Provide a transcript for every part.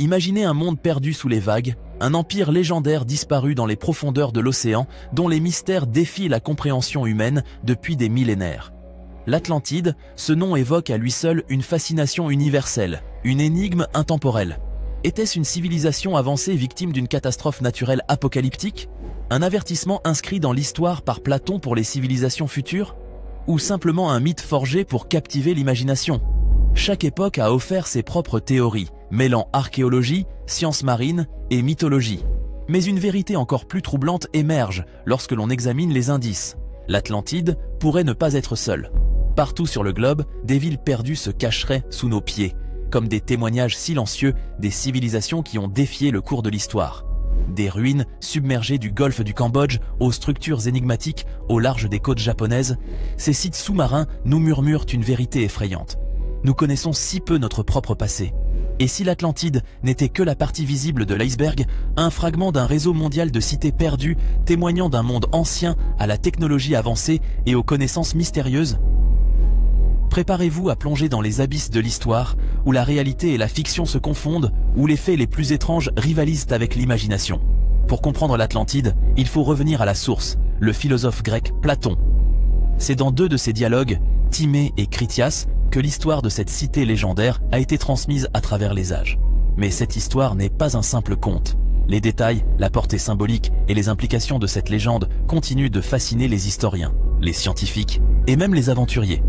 Imaginez un monde perdu sous les vagues, un empire légendaire disparu dans les profondeurs de l'océan dont les mystères défient la compréhension humaine depuis des millénaires. L'Atlantide, ce nom évoque à lui seul une fascination universelle, une énigme intemporelle. Était-ce une civilisation avancée victime d'une catastrophe naturelle apocalyptique? Un avertissement inscrit dans l'histoire par Platon pour les civilisations futures? Ou simplement un mythe forgé pour captiver l'imagination? Chaque époque a offert ses propres théories, mêlant archéologie, sciences marines et mythologie. Mais une vérité encore plus troublante émerge lorsque l'on examine les indices. L'Atlantide pourrait ne pas être seule. Partout sur le globe, des villes perdues se cacheraient sous nos pieds, comme des témoignages silencieux des civilisations qui ont défié le cours de l'histoire. Des ruines submergées du golfe du Cambodge aux structures énigmatiques au large des côtes japonaises, ces sites sous-marins nous murmurent une vérité effrayante. Nous connaissons si peu notre propre passé. Et si l'Atlantide n'était que la partie visible de l'iceberg, un fragment d'un réseau mondial de cités perdues témoignant d'un monde ancien à la technologie avancée et aux connaissances mystérieuses? Préparez-vous à plonger dans les abysses de l'histoire, où la réalité et la fiction se confondent, où les faits les plus étranges rivalisent avec l'imagination. Pour comprendre l'Atlantide, il faut revenir à la source, le philosophe grec Platon. C'est dans deux de ses dialogues, Timée et Critias, que l'histoire de cette cité légendaire a été transmise à travers les âges. Mais cette histoire n'est pas un simple conte. Les détails, la portée symbolique et les implications de cette légende continuent de fasciner les historiens, les scientifiques et même les aventuriers.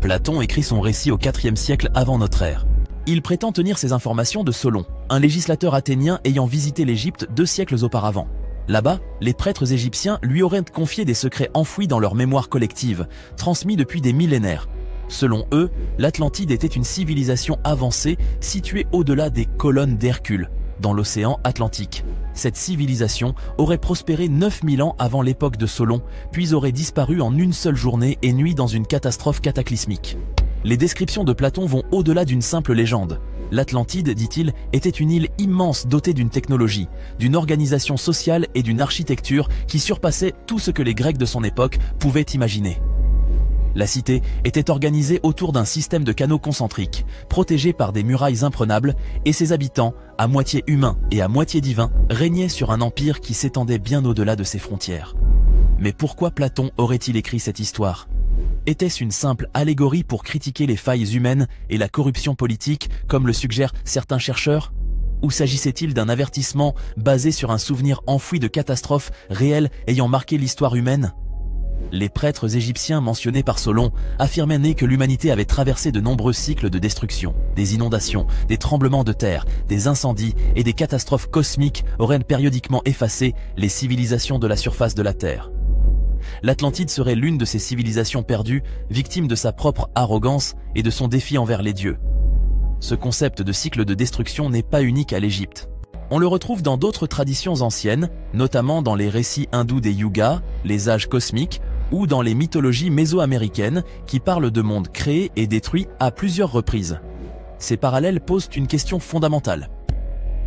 Platon écrit son récit au IVe siècle avant notre ère. Il prétend tenir ces informations de Solon, un législateur athénien ayant visité l'Égypte 2 siècles auparavant. Là-bas, les prêtres égyptiens lui auraient confié des secrets enfouis dans leur mémoire collective, transmis depuis des millénaires. Selon eux, l'Atlantide était une civilisation avancée située au-delà des colonnes d'Hercule, dans l'océan Atlantique. Cette civilisation aurait prospéré 9000 ans avant l'époque de Solon, puis aurait disparu en une seule journée et nuit dans une catastrophe cataclysmique. Les descriptions de Platon vont au-delà d'une simple légende. L'Atlantide, dit-il, était une île immense dotée d'une technologie, d'une organisation sociale et d'une architecture qui surpassait tout ce que les Grecs de son époque pouvaient imaginer. La cité était organisée autour d'un système de canaux concentriques, protégés par des murailles imprenables, et ses habitants, à moitié humains et à moitié divins, régnaient sur un empire qui s'étendait bien au-delà de ses frontières. Mais pourquoi Platon aurait-il écrit cette histoire? Était-ce une simple allégorie pour critiquer les failles humaines et la corruption politique, comme le suggèrent certains chercheurs? Ou s'agissait-il d'un avertissement basé sur un souvenir enfoui de catastrophes réelles ayant marqué l'histoire humaine? Les prêtres égyptiens mentionnés par Solon affirmaient que l'humanité avait traversé de nombreux cycles de destruction. Des inondations, des tremblements de terre, des incendies et des catastrophes cosmiques auraient périodiquement effacé les civilisations de la surface de la Terre. L'Atlantide serait l'une de ces civilisations perdues, victime de sa propre arrogance et de son défi envers les dieux. Ce concept de cycle de destruction n'est pas unique à l'Égypte. On le retrouve dans d'autres traditions anciennes, notamment dans les récits hindous des yugas, les âges cosmiques, ou dans les mythologies mésoaméricaines qui parlent de mondes créés et détruits à plusieurs reprises. Ces parallèles posent une question fondamentale.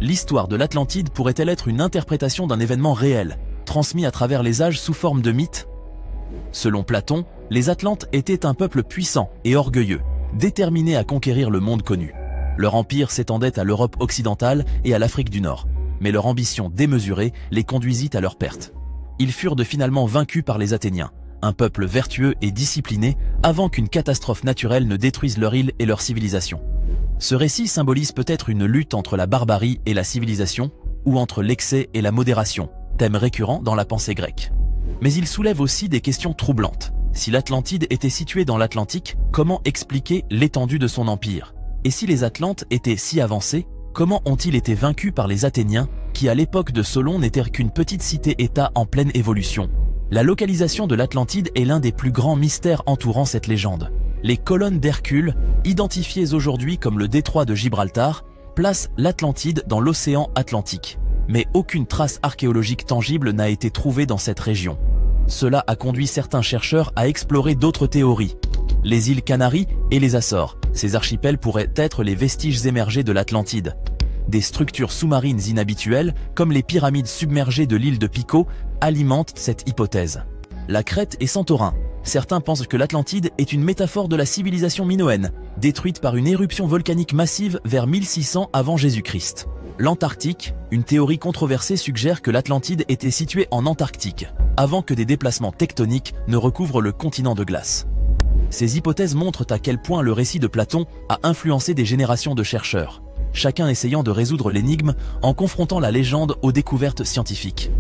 L'histoire de l'Atlantide pourrait-elle être une interprétation d'un événement réel, transmis à travers les âges sous forme de mythes? Selon Platon, les Atlantes étaient un peuple puissant et orgueilleux, déterminé à conquérir le monde connu. Leur empire s'étendait à l'Europe occidentale et à l'Afrique du Nord, mais leur ambition démesurée les conduisit à leur perte. Ils furent finalement vaincus par les Athéniens, un peuple vertueux et discipliné, avant qu'une catastrophe naturelle ne détruise leur île et leur civilisation. Ce récit symbolise peut-être une lutte entre la barbarie et la civilisation, ou entre l'excès et la modération, thème récurrent dans la pensée grecque. Mais il soulève aussi des questions troublantes. Si l'Atlantide était située dans l'Atlantique, comment expliquer l'étendue de son empire? Et si les Atlantes étaient si avancés, comment ont-ils été vaincus par les Athéniens, qui à l'époque de Solon n'étaient qu'une petite cité-État en pleine évolution? La localisation de l'Atlantide est l'un des plus grands mystères entourant cette légende. Les colonnes d'Hercule, identifiées aujourd'hui comme le détroit de Gibraltar, placent l'Atlantide dans l'océan Atlantique. Mais aucune trace archéologique tangible n'a été trouvée dans cette région. Cela a conduit certains chercheurs à explorer d'autres théories. Les îles Canaries et les Açores, ces archipels pourraient être les vestiges émergés de l'Atlantide. Des structures sous-marines inhabituelles, comme les pyramides submergées de l'île de Pico, alimentent cette hypothèse. La Crète et Santorin, Certains pensent que l'Atlantide est une métaphore de la civilisation minoenne, détruite par une éruption volcanique massive vers 1600 avant Jésus-Christ. L'Antarctique, une théorie controversée suggère que l'Atlantide était située en Antarctique, avant que des déplacements tectoniques ne recouvrent le continent de glace. Ces hypothèses montrent à quel point le récit de Platon a influencé des générations de chercheurs, chacun essayant de résoudre l'énigme en confrontant la légende aux découvertes scientifiques.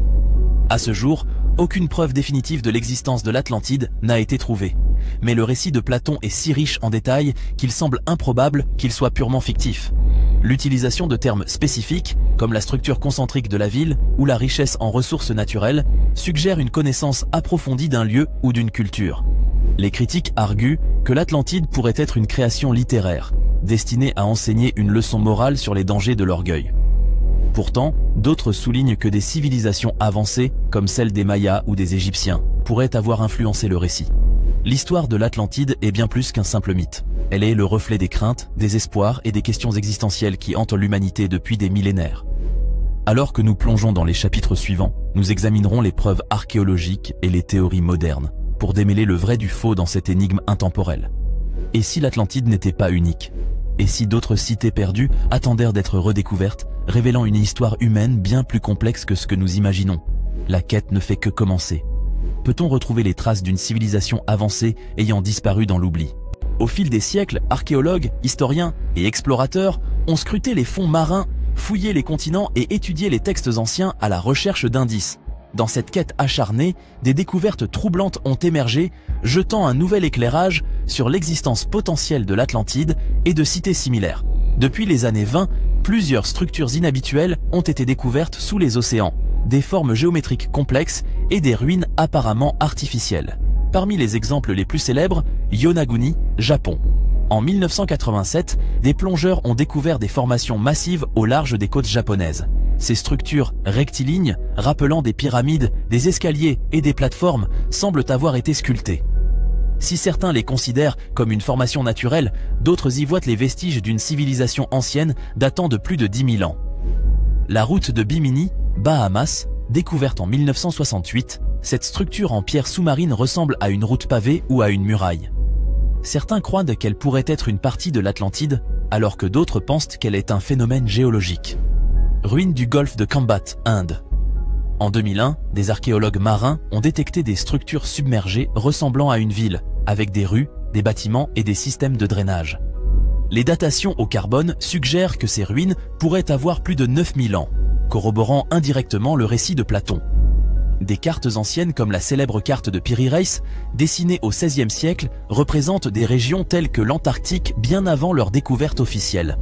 À ce jour, aucune preuve définitive de l'existence de l'Atlantide n'a été trouvée, mais le récit de Platon est si riche en détails qu'il semble improbable qu'il soit purement fictif. L'utilisation de termes spécifiques, comme la structure concentrique de la ville ou la richesse en ressources naturelles, suggère une connaissance approfondie d'un lieu ou d'une culture. Les critiques arguent que l'Atlantide pourrait être une création littéraire, destinée à enseigner une leçon morale sur les dangers de l'orgueil. Pourtant, d'autres soulignent que des civilisations avancées, comme celle des Mayas ou des Égyptiens, pourraient avoir influencé le récit. L'histoire de l'Atlantide est bien plus qu'un simple mythe. Elle est le reflet des craintes, des espoirs et des questions existentielles qui hantent l'humanité depuis des millénaires. Alors que nous plongeons dans les chapitres suivants, nous examinerons les preuves archéologiques et les théories modernes, pour démêler le vrai du faux dans cette énigme intemporelle. Et si l'Atlantide n'était pas unique? Et si d'autres cités perdues attendèrent d'être redécouvertes, révélant une histoire humaine bien plus complexe que ce que nous imaginons? La quête ne fait que commencer. Peut-on retrouver les traces d'une civilisation avancée ayant disparu dans l'oubli? Au fil des siècles, archéologues, historiens et explorateurs ont scruté les fonds marins, fouillé les continents et étudié les textes anciens à la recherche d'indices. Dans cette quête acharnée, des découvertes troublantes ont émergé, jetant un nouvel éclairage sur l'existence potentielle de l'Atlantide et de cités similaires. Depuis les années 20, plusieurs structures inhabituelles ont été découvertes sous les océans, des formes géométriques complexes et des ruines apparemment artificielles. Parmi les exemples les plus célèbres, Yonaguni, Japon. En 1987, des plongeurs ont découvert des formations massives au large des côtes japonaises. Ces structures rectilignes, rappelant des pyramides, des escaliers et des plateformes, semblent avoir été sculptées. Si certains les considèrent comme une formation naturelle, d'autres y voient les vestiges d'une civilisation ancienne datant de plus de 10 000 ans. La route de Bimini, Bahamas, découverte en 1968, cette structure en pierre sous-marine ressemble à une route pavée ou à une muraille. Certains croient qu'elle pourrait être une partie de l'Atlantide, alors que d'autres pensent qu'elle est un phénomène géologique. Ruines du golfe de Cambat, Inde. En 2001, des archéologues marins ont détecté des structures submergées ressemblant à une ville, avec des rues, des bâtiments et des systèmes de drainage. Les datations au carbone suggèrent que ces ruines pourraient avoir plus de 9000 ans, corroborant indirectement le récit de Platon. Des cartes anciennes comme la célèbre carte de Piri Reis, dessinée au XVIe siècle, représentent des régions telles que l'Antarctique bien avant leur découverte officielle.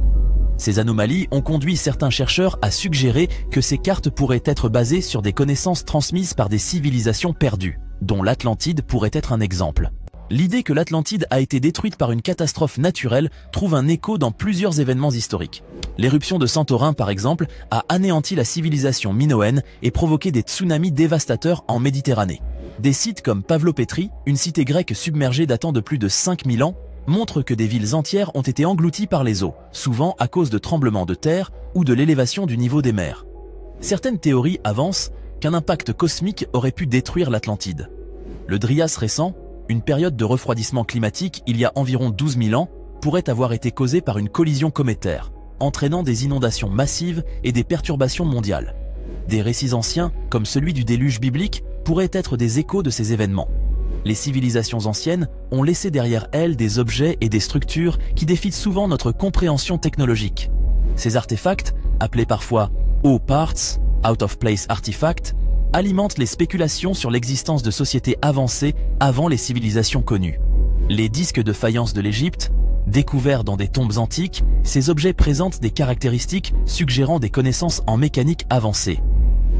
Ces anomalies ont conduit certains chercheurs à suggérer que ces cartes pourraient être basées sur des connaissances transmises par des civilisations perdues, dont l'Atlantide pourrait être un exemple. L'idée que l'Atlantide a été détruite par une catastrophe naturelle trouve un écho dans plusieurs événements historiques. L'éruption de Santorin, par exemple, a anéanti la civilisation minoenne et provoqué des tsunamis dévastateurs en Méditerranée. Des sites comme Pavlopétrie, une cité grecque submergée datant de plus de 5000 ans, montrent que des villes entières ont été englouties par les eaux, souvent à cause de tremblements de terre ou de l'élévation du niveau des mers. Certaines théories avancent qu'un impact cosmique aurait pu détruire l'Atlantide. Le Dryas récent, une période de refroidissement climatique il y a environ 12 000 ans, pourrait avoir été causée par une collision cométaire, entraînant des inondations massives et des perturbations mondiales. Des récits anciens, comme celui du déluge biblique, pourraient être des échos de ces événements. Les civilisations anciennes ont laissé derrière elles des objets et des structures qui défient souvent notre compréhension technologique. Ces artefacts, appelés parfois « O-Parts », « Out of Place Artifacts », alimentent les spéculations sur l'existence de sociétés avancées avant les civilisations connues. Les disques de faïence de l'Égypte, découverts dans des tombes antiques, ces objets présentent des caractéristiques suggérant des connaissances en mécanique avancée.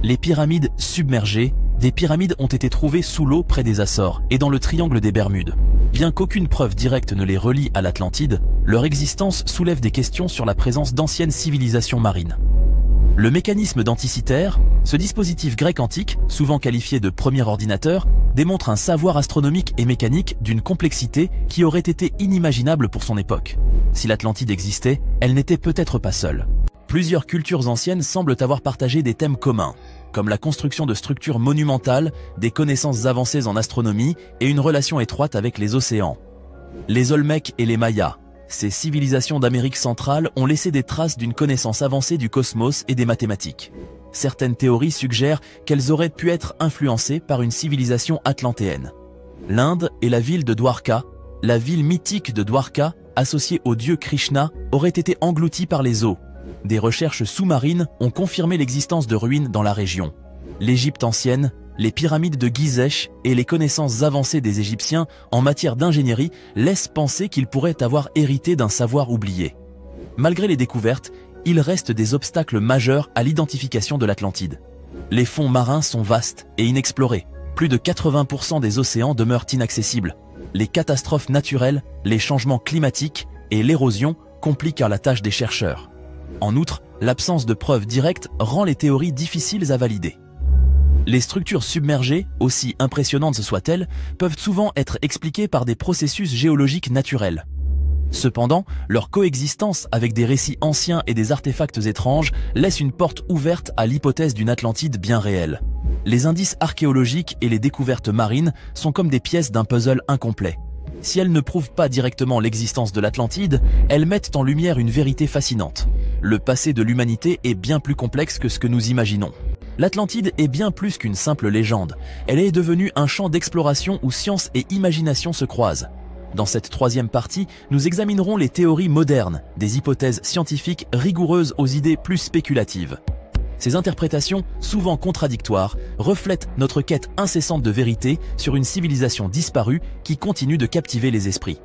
Les pyramides submergées, des pyramides ont été trouvées sous l'eau près des Açores et dans le triangle des Bermudes. Bien qu'aucune preuve directe ne les relie à l'Atlantide, leur existence soulève des questions sur la présence d'anciennes civilisations marines. Le mécanisme d'Anticythère, ce dispositif grec antique, souvent qualifié de premier ordinateur, démontre un savoir astronomique et mécanique d'une complexité qui aurait été inimaginable pour son époque. Si l'Atlantide existait, elle n'était peut-être pas seule. Plusieurs cultures anciennes semblent avoir partagé des thèmes communs. comme la construction de structures monumentales, des connaissances avancées en astronomie et une relation étroite avec les océans. Les Olmecs et les Mayas. Ces civilisations d'Amérique centrale ont laissé des traces d'une connaissance avancée du cosmos et des mathématiques. Certaines théories suggèrent qu'elles auraient pu être influencées par une civilisation atlantéenne. L'Inde et la ville de Dwarka, la ville mythique de Dwarka, associée au dieu Krishna, aurait été engloutie par les eaux. Des recherches sous-marines ont confirmé l'existence de ruines dans la région. L'Égypte ancienne, les pyramides de Gizeh et les connaissances avancées des Égyptiens en matière d'ingénierie laissent penser qu'ils pourraient avoir hérité d'un savoir oublié. Malgré les découvertes, il reste des obstacles majeurs à l'identification de l'Atlantide. Les fonds marins sont vastes et inexplorés. Plus de 80% des océans demeurent inaccessibles. Les catastrophes naturelles, les changements climatiques et l'érosion compliquent la tâche des chercheurs. En outre, l'absence de preuves directes rend les théories difficiles à valider. Les structures submergées, aussi impressionnantes soient-elles, peuvent souvent être expliquées par des processus géologiques naturels. Cependant, leur coexistence avec des récits anciens et des artefacts étranges laisse une porte ouverte à l'hypothèse d'une Atlantide bien réelle. Les indices archéologiques et les découvertes marines sont comme des pièces d'un puzzle incomplet. Si elles ne prouvent pas directement l'existence de l'Atlantide, elles mettent en lumière une vérité fascinante. Le passé de l'humanité est bien plus complexe que ce que nous imaginons. L'Atlantide est bien plus qu'une simple légende. Elle est devenue un champ d'exploration où science et imagination se croisent. Dans cette troisième partie, nous examinerons les théories modernes, des hypothèses scientifiques rigoureuses aux idées plus spéculatives. Ces interprétations, souvent contradictoires, reflètent notre quête incessante de vérité sur une civilisation disparue qui continue de captiver les esprits.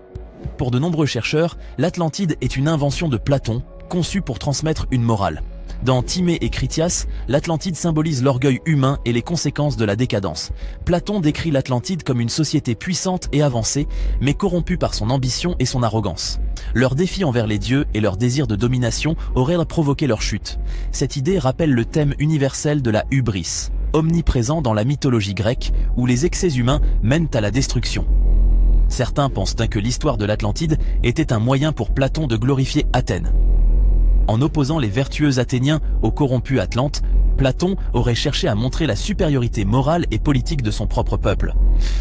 Pour de nombreux chercheurs, l'Atlantide est une invention de Platon, conçue pour transmettre une morale. Dans Timée et Critias, l'Atlantide symbolise l'orgueil humain et les conséquences de la décadence. Platon décrit l'Atlantide comme une société puissante et avancée, mais corrompue par son ambition et son arrogance. Leur défi envers les dieux et leur désir de domination auraient provoqué leur chute. Cette idée rappelle le thème universel de la hubris, omniprésent dans la mythologie grecque, où les excès humains mènent à la destruction. Certains pensent que l'histoire de l'Atlantide était un moyen pour Platon de glorifier Athènes. En opposant les vertueux Athéniens aux corrompus Atlantes, Platon aurait cherché à montrer la supériorité morale et politique de son propre peuple.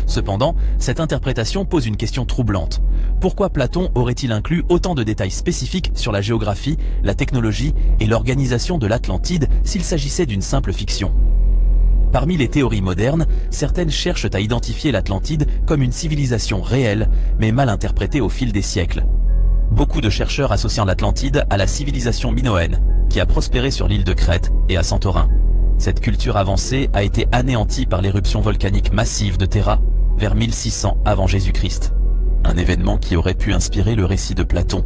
Cependant, cette interprétation pose une question troublante. Pourquoi Platon aurait-il inclus autant de détails spécifiques sur la géographie, la technologie et l'organisation de l'Atlantide s'il s'agissait d'une simple fiction ? Parmi les théories modernes, certaines cherchent à identifier l'Atlantide comme une civilisation réelle, mais mal interprétée au fil des siècles. Beaucoup de chercheurs associant l'Atlantide à la civilisation minoenne, qui a prospéré sur l'île de Crète et à Santorin. Cette culture avancée a été anéantie par l'éruption volcanique massive de Terra vers 1600 avant Jésus-Christ. Un événement qui aurait pu inspirer le récit de Platon.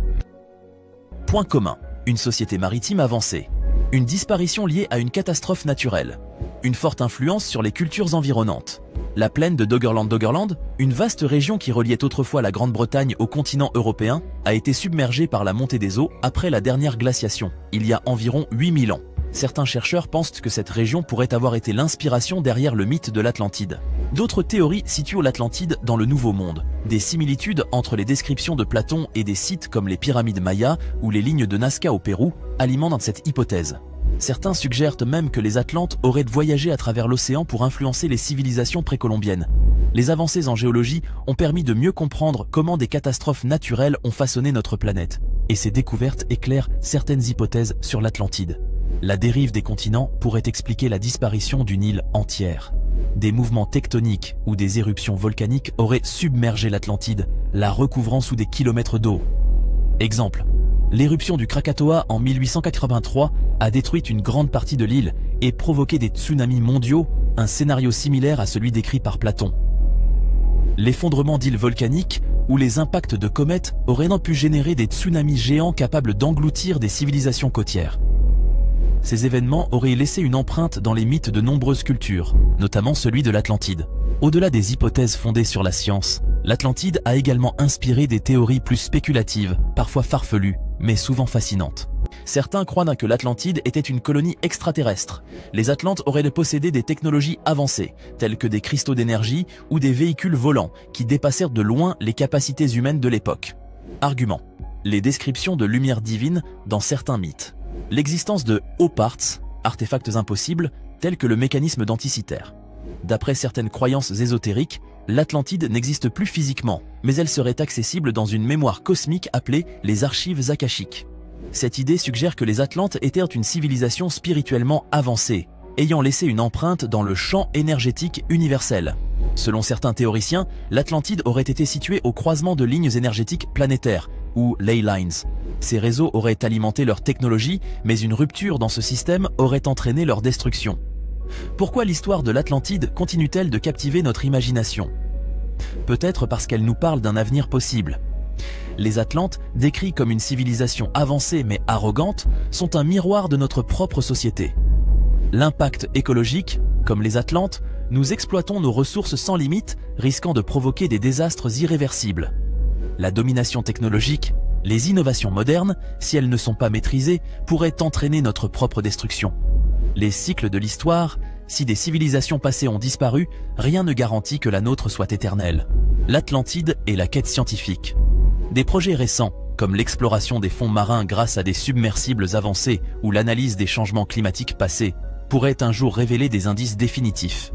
Point commun, une société maritime avancée. Une disparition liée à une catastrophe naturelle. Une forte influence sur les cultures environnantes. La plaine de Doggerland, une vaste région qui reliait autrefois la Grande-Bretagne au continent européen, a été submergée par la montée des eaux après la dernière glaciation, il y a environ 8000 ans. Certains chercheurs pensent que cette région pourrait avoir été l'inspiration derrière le mythe de l'Atlantide. D'autres théories situent l'Atlantide dans le Nouveau Monde. Des similitudes entre les descriptions de Platon et des sites comme les pyramides mayas ou les lignes de Nazca au Pérou alimentent cette hypothèse. Certains suggèrent même que les Atlantes auraient voyagé à travers l'océan pour influencer les civilisations précolombiennes. Les avancées en géologie ont permis de mieux comprendre comment des catastrophes naturelles ont façonné notre planète. Et ces découvertes éclairent certaines hypothèses sur l'Atlantide. La dérive des continents pourrait expliquer la disparition d'une île entière. Des mouvements tectoniques ou des éruptions volcaniques auraient submergé l'Atlantide, la recouvrant sous des kilomètres d'eau. Exemple. L'éruption du Krakatoa en 1883 a détruit une grande partie de l'île et provoqué des tsunamis mondiaux, un scénario similaire à celui décrit par Platon. L'effondrement d'îles volcaniques ou les impacts de comètes auraient pu générer des tsunamis géants capables d'engloutir des civilisations côtières. Ces événements auraient laissé une empreinte dans les mythes de nombreuses cultures, notamment celui de l'Atlantide. Au-delà des hypothèses fondées sur la science, l'Atlantide a également inspiré des théories plus spéculatives, parfois farfelues, mais souvent fascinantes. Certains croient que l'Atlantide était une colonie extraterrestre. Les Atlantes auraient possédé des technologies avancées, telles que des cristaux d'énergie ou des véhicules volants, qui dépassèrent de loin les capacités humaines de l'époque. Argument. Les descriptions de lumière divine dans certains mythes. L'existence de Hoparts, artefacts impossibles, tels que le mécanisme d'Anticythère. D'après certaines croyances ésotériques, l'Atlantide n'existe plus physiquement, mais elle serait accessible dans une mémoire cosmique appelée les archives akashiques. Cette idée suggère que les Atlantes étaient une civilisation spirituellement avancée, ayant laissé une empreinte dans le champ énergétique universel. Selon certains théoriciens, l'Atlantide aurait été située au croisement de lignes énergétiques planétaires, ou ley lines. Ces réseaux auraient alimenté leur technologie, mais une rupture dans ce système aurait entraîné leur destruction. Pourquoi l'histoire de l'Atlantide continue-t-elle de captiver notre imagination? Peut-être parce qu'elle nous parle d'un avenir possible. Les Atlantes, décrits comme une civilisation avancée mais arrogante, sont un miroir de notre propre société. L'impact écologique, comme les Atlantes, nous exploitons nos ressources sans limite, risquant de provoquer des désastres irréversibles. La domination technologique, les innovations modernes, si elles ne sont pas maîtrisées, pourraient entraîner notre propre destruction. Les cycles de l'histoire, si des civilisations passées ont disparu, rien ne garantit que la nôtre soit éternelle. L'Atlantide et la quête scientifique. Des projets récents, comme l'exploration des fonds marins grâce à des submersibles avancés ou l'analyse des changements climatiques passés, pourraient un jour révéler des indices définitifs.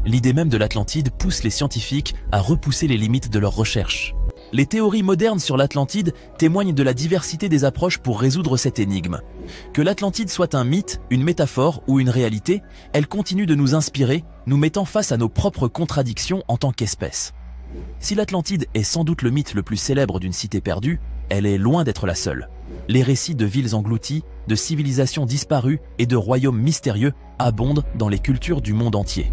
L'idée même de l'Atlantide pousse les scientifiques à repousser les limites de leurs recherches. Les théories modernes sur l'Atlantide témoignent de la diversité des approches pour résoudre cette énigme. Que l'Atlantide soit un mythe, une métaphore ou une réalité, elle continue de nous inspirer, nous mettant face à nos propres contradictions en tant qu'espèce. Si l'Atlantide est sans doute le mythe le plus célèbre d'une cité perdue, elle est loin d'être la seule. Les récits de villes englouties, de civilisations disparues et de royaumes mystérieux abondent dans les cultures du monde entier.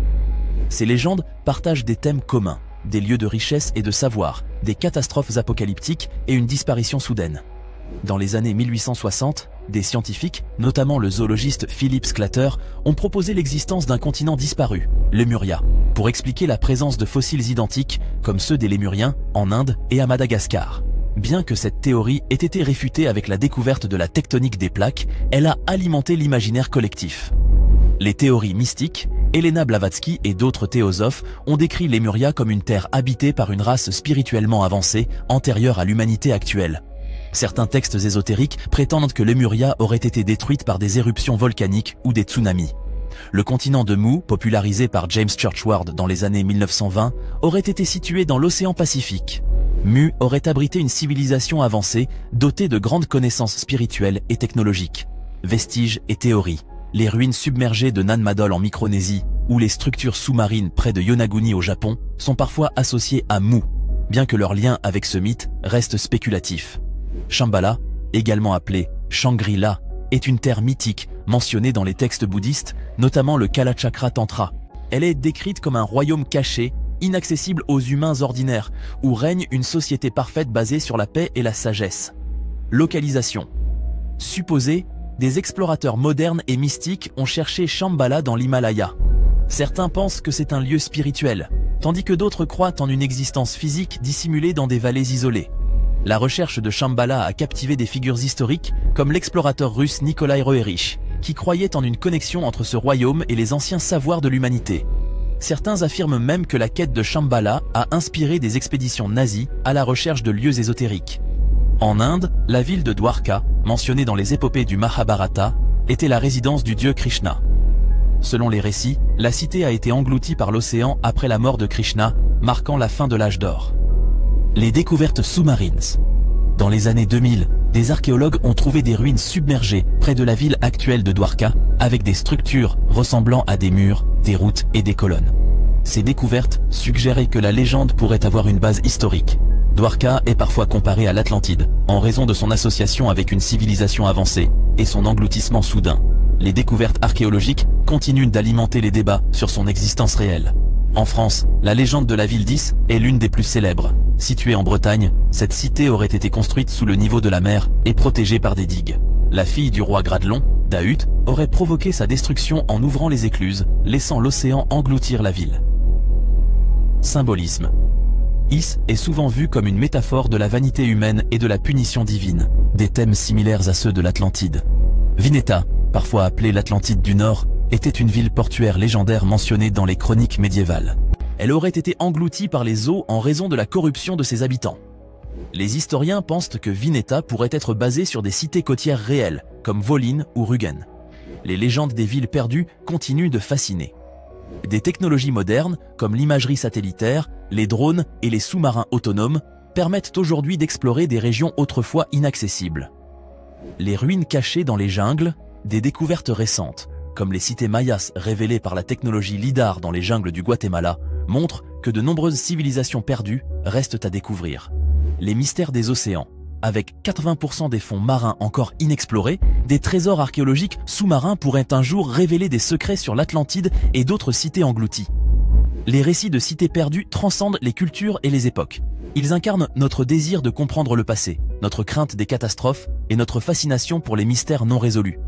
Ces légendes partagent des thèmes communs, des lieux de richesse et de savoir, des catastrophes apocalyptiques et une disparition soudaine. Dans les années 1860, des scientifiques, notamment le zoologiste Philip Sclater, ont proposé l'existence d'un continent disparu, Lemuria, pour expliquer la présence de fossiles identiques, comme ceux des Lémuriens, en Inde et à Madagascar. Bien que cette théorie ait été réfutée avec la découverte de la tectonique des plaques, elle a alimenté l'imaginaire collectif. Les théories mystiques, Helena Blavatsky et d'autres théosophes ont décrit Lemuria comme une terre habitée par une race spirituellement avancée, antérieure à l'humanité actuelle. Certains textes ésotériques prétendent que Lemuria aurait été détruite par des éruptions volcaniques ou des tsunamis. Le continent de Mu, popularisé par James Churchward dans les années 1920, aurait été situé dans l'océan Pacifique. Mu aurait abrité une civilisation avancée, dotée de grandes connaissances spirituelles et technologiques. Vestiges et théories. Les ruines submergées de Nan Madol en Micronésie ou les structures sous-marines près de Yonaguni au Japon sont parfois associées à Mu, bien que leur lien avec ce mythe reste spéculatif. Shambhala, également appelée Shangri-La, est une terre mythique mentionnée dans les textes bouddhistes, notamment le Kalachakra Tantra. Elle est décrite comme un royaume caché, inaccessible aux humains ordinaires, où règne une société parfaite basée sur la paix et la sagesse. Localisation. Supposée, des explorateurs modernes et mystiques ont cherché Shambhala dans l'Himalaya. Certains pensent que c'est un lieu spirituel, tandis que d'autres croient en une existence physique dissimulée dans des vallées isolées. La recherche de Shambhala a captivé des figures historiques comme l'explorateur russe Nikolai Roerich, qui croyait en une connexion entre ce royaume et les anciens savoirs de l'humanité. Certains affirment même que la quête de Shambhala a inspiré des expéditions nazies à la recherche de lieux ésotériques. En Inde, la ville de Dwarka, mentionnée dans les épopées du Mahabharata, était la résidence du dieu Krishna. Selon les récits, la cité a été engloutie par l'océan après la mort de Krishna, marquant la fin de l'âge d'or. Les découvertes sous-marines. Dans les années 2000, des archéologues ont trouvé des ruines submergées près de la ville actuelle de Dwarka, avec des structures ressemblant à des murs, des routes et des colonnes. Ces découvertes suggéraient que la légende pourrait avoir une base historique. Dwarka est parfois comparé à l'Atlantide, en raison de son association avec une civilisation avancée et son engloutissement soudain. Les découvertes archéologiques continuent d'alimenter les débats sur son existence réelle. En France, la légende de la ville d'Is est l'une des plus célèbres. Située en Bretagne, cette cité aurait été construite sous le niveau de la mer et protégée par des digues. La fille du roi Gradelon, Dahut, aurait provoqué sa destruction en ouvrant les écluses, laissant l'océan engloutir la ville. Symbolisme. Is est souvent vu comme une métaphore de la vanité humaine et de la punition divine, des thèmes similaires à ceux de l'Atlantide. Vineta, parfois appelée l'Atlantide du Nord, était une ville portuaire légendaire mentionnée dans les chroniques médiévales. Elle aurait été engloutie par les eaux en raison de la corruption de ses habitants. Les historiens pensent que Vineta pourrait être basée sur des cités côtières réelles, comme Volyn ou Rügen. Les légendes des villes perdues continuent de fasciner. Des technologies modernes, comme l'imagerie satellitaire, les drones et les sous-marins autonomes, permettent aujourd'hui d'explorer des régions autrefois inaccessibles. Les ruines cachées dans les jungles, des découvertes récentes, comme les cités mayas révélées par la technologie LIDAR dans les jungles du Guatemala, montrent que de nombreuses civilisations perdues restent à découvrir. Les mystères des océans. Avec 80% des fonds marins encore inexplorés, des trésors archéologiques sous-marins pourraient un jour révéler des secrets sur l'Atlantide et d'autres cités englouties. Les récits de cités perdues transcendent les cultures et les époques. Ils incarnent notre désir de comprendre le passé, notre crainte des catastrophes et notre fascination pour les mystères non résolus.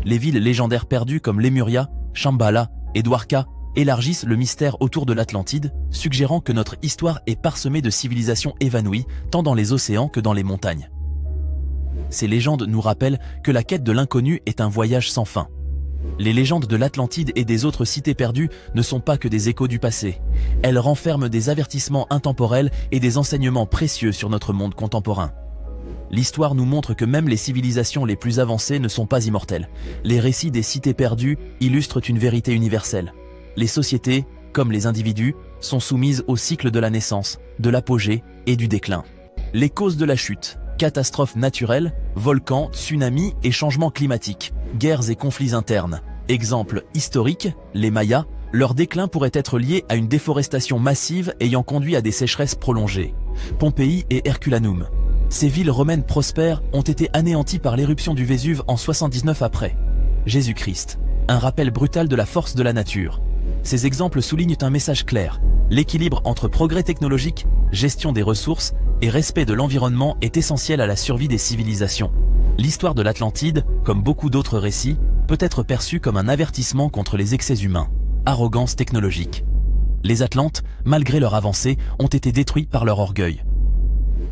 Les villes légendaires perdues comme Lemuria, Shambhala et Dwarka élargissent le mystère autour de l'Atlantide, suggérant que notre histoire est parsemée de civilisations évanouies, tant dans les océans que dans les montagnes. Ces légendes nous rappellent que la quête de l'inconnu est un voyage sans fin. Les légendes de l'Atlantide et des autres cités perdues ne sont pas que des échos du passé. Elles renferment des avertissements intemporels et des enseignements précieux sur notre monde contemporain. L'histoire nous montre que même les civilisations les plus avancées ne sont pas immortelles. Les récits des cités perdues illustrent une vérité universelle. Les sociétés, comme les individus, sont soumises au cycle de la naissance, de l'apogée et du déclin. Les causes de la chute, catastrophes naturelles, volcans, tsunamis et changements climatiques, guerres et conflits internes. Exemple historique, les Mayas, leur déclin pourrait être lié à une déforestation massive ayant conduit à des sécheresses prolongées. Pompéi et Herculanum. Ces villes romaines prospères ont été anéanties par l'éruption du Vésuve en 79 après Jésus-Christ. Un rappel brutal de la force de la nature. Ces exemples soulignent un message clair. L'équilibre entre progrès technologique, gestion des ressources et respect de l'environnement est essentiel à la survie des civilisations. L'histoire de l'Atlantide, comme beaucoup d'autres récits, peut être perçue comme un avertissement contre les excès humains. Arrogance technologique. Les Atlantes, malgré leur avancée, ont été détruits par leur orgueil.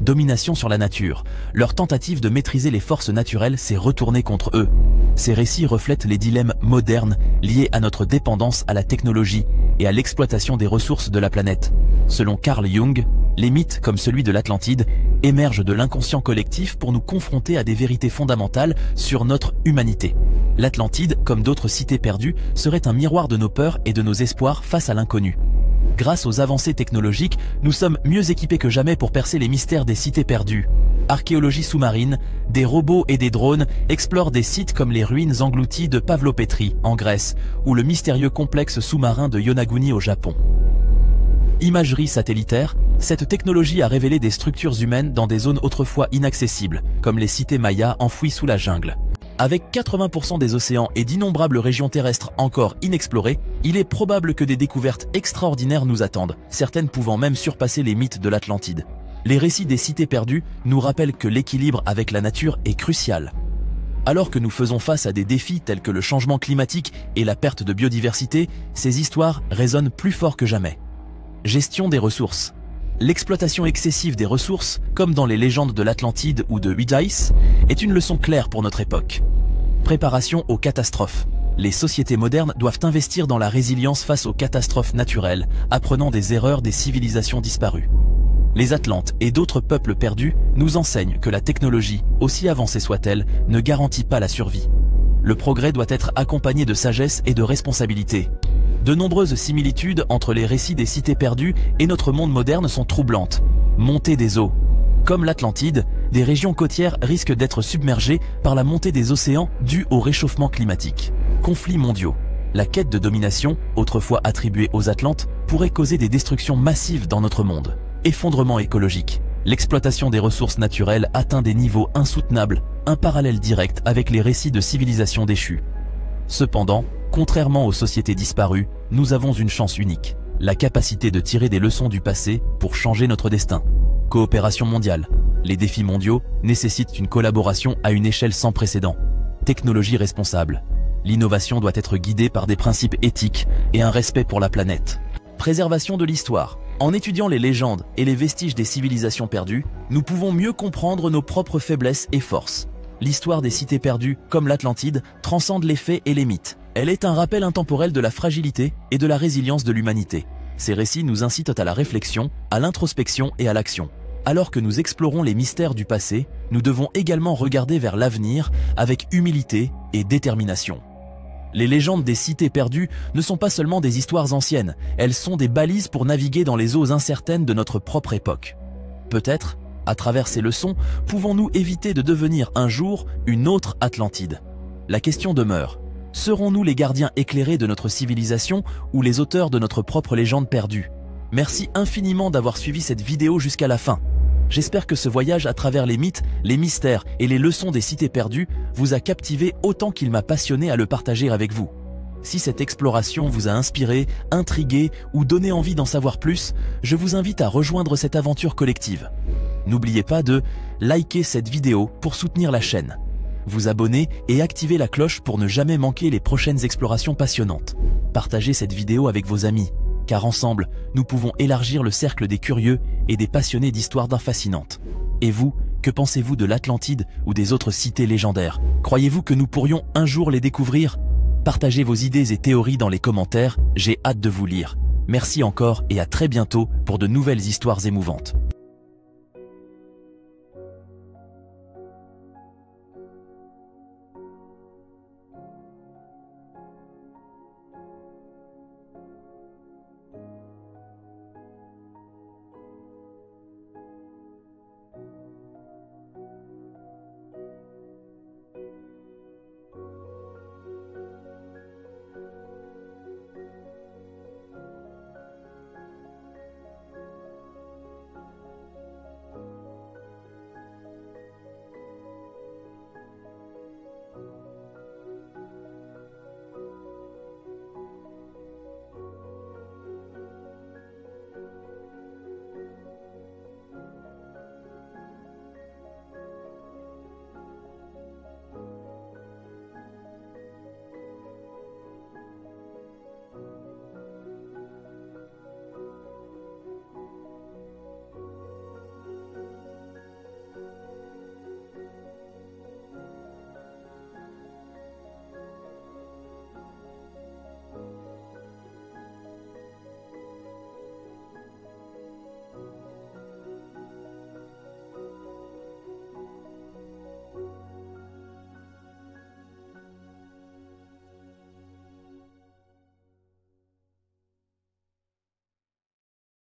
Domination sur la nature. Leur tentative de maîtriser les forces naturelles s'est retournée contre eux. Ces récits reflètent les dilemmes modernes liés à notre dépendance à la technologie et à l'exploitation des ressources de la planète. Selon Carl Jung, les mythes comme celui de l'Atlantide émergent de l'inconscient collectif pour nous confronter à des vérités fondamentales sur notre humanité. L'Atlantide, comme d'autres cités perdues, serait un miroir de nos peurs et de nos espoirs face à l'inconnu. Grâce aux avancées technologiques, nous sommes mieux équipés que jamais pour percer les mystères des cités perdues. Archéologie sous-marine, des robots et des drones explorent des sites comme les ruines englouties de Pavlopétrie en Grèce ou le mystérieux complexe sous-marin de Yonaguni au Japon. Imagerie satellitaire, cette technologie a révélé des structures humaines dans des zones autrefois inaccessibles, comme les cités mayas enfouies sous la jungle. Avec 80% des océans et d'innombrables régions terrestres encore inexplorées, il est probable que des découvertes extraordinaires nous attendent, certaines pouvant même surpasser les mythes de l'Atlantide. Les récits des cités perdues nous rappellent que l'équilibre avec la nature est crucial. Alors que nous faisons face à des défis tels que le changement climatique et la perte de biodiversité, ces histoires résonnent plus fort que jamais. Gestion des ressources. L'exploitation excessive des ressources, comme dans les légendes de l'Atlantide ou de Hyades, est une leçon claire pour notre époque. Préparation aux catastrophes. Les sociétés modernes doivent investir dans la résilience face aux catastrophes naturelles, apprenant des erreurs des civilisations disparues. Les Atlantes et d'autres peuples perdus nous enseignent que la technologie, aussi avancée soit-elle, ne garantit pas la survie. Le progrès doit être accompagné de sagesse et de responsabilité. De nombreuses similitudes entre les récits des cités perdues et notre monde moderne sont troublantes. Montée des eaux. Comme l'Atlantide, des régions côtières risquent d'être submergées par la montée des océans due au réchauffement climatique. Conflits mondiaux. La quête de domination, autrefois attribuée aux Atlantes, pourrait causer des destructions massives dans notre monde. Effondrement écologique. L'exploitation des ressources naturelles atteint des niveaux insoutenables, un parallèle direct avec les récits de civilisations déchues. Cependant, contrairement aux sociétés disparues, nous avons une chance unique, la capacité de tirer des leçons du passé pour changer notre destin. Coopération mondiale. Les défis mondiaux nécessitent une collaboration à une échelle sans précédent. Technologie responsable. L'innovation doit être guidée par des principes éthiques et un respect pour la planète. Préservation de l'histoire. En étudiant les légendes et les vestiges des civilisations perdues, nous pouvons mieux comprendre nos propres faiblesses et forces. L'histoire des cités perdues, comme l'Atlantide, transcende les faits et les mythes. Elle est un rappel intemporel de la fragilité et de la résilience de l'humanité. Ces récits nous incitent à la réflexion, à l'introspection et à l'action. Alors que nous explorons les mystères du passé, nous devons également regarder vers l'avenir avec humilité et détermination. Les légendes des cités perdues ne sont pas seulement des histoires anciennes, elles sont des balises pour naviguer dans les eaux incertaines de notre propre époque. Peut-être, à travers ces leçons, pouvons-nous éviter de devenir un jour une autre Atlantide. La question demeure, serons-nous les gardiens éclairés de notre civilisation ou les auteurs de notre propre légende perdue? Merci infiniment d'avoir suivi cette vidéo jusqu'à la fin. J'espère que ce voyage à travers les mythes, les mystères et les leçons des cités perdues vous a captivé autant qu'il m'a passionné à le partager avec vous. Si cette exploration vous a inspiré, intrigué ou donné envie d'en savoir plus, je vous invite à rejoindre cette aventure collective. N'oubliez pas de liker cette vidéo pour soutenir la chaîne, vous abonner et activer la cloche pour ne jamais manquer les prochaines explorations passionnantes. Partagez cette vidéo avec vos amis, car ensemble, nous pouvons élargir le cercle des curieux et des passionnés d'histoires fascinantes. Et vous, que pensez-vous de l'Atlantide ou des autres cités légendaires? Croyez-vous que nous pourrions un jour les découvrir? Partagez vos idées et théories dans les commentaires, j'ai hâte de vous lire. Merci encore et à très bientôt pour de nouvelles histoires émouvantes.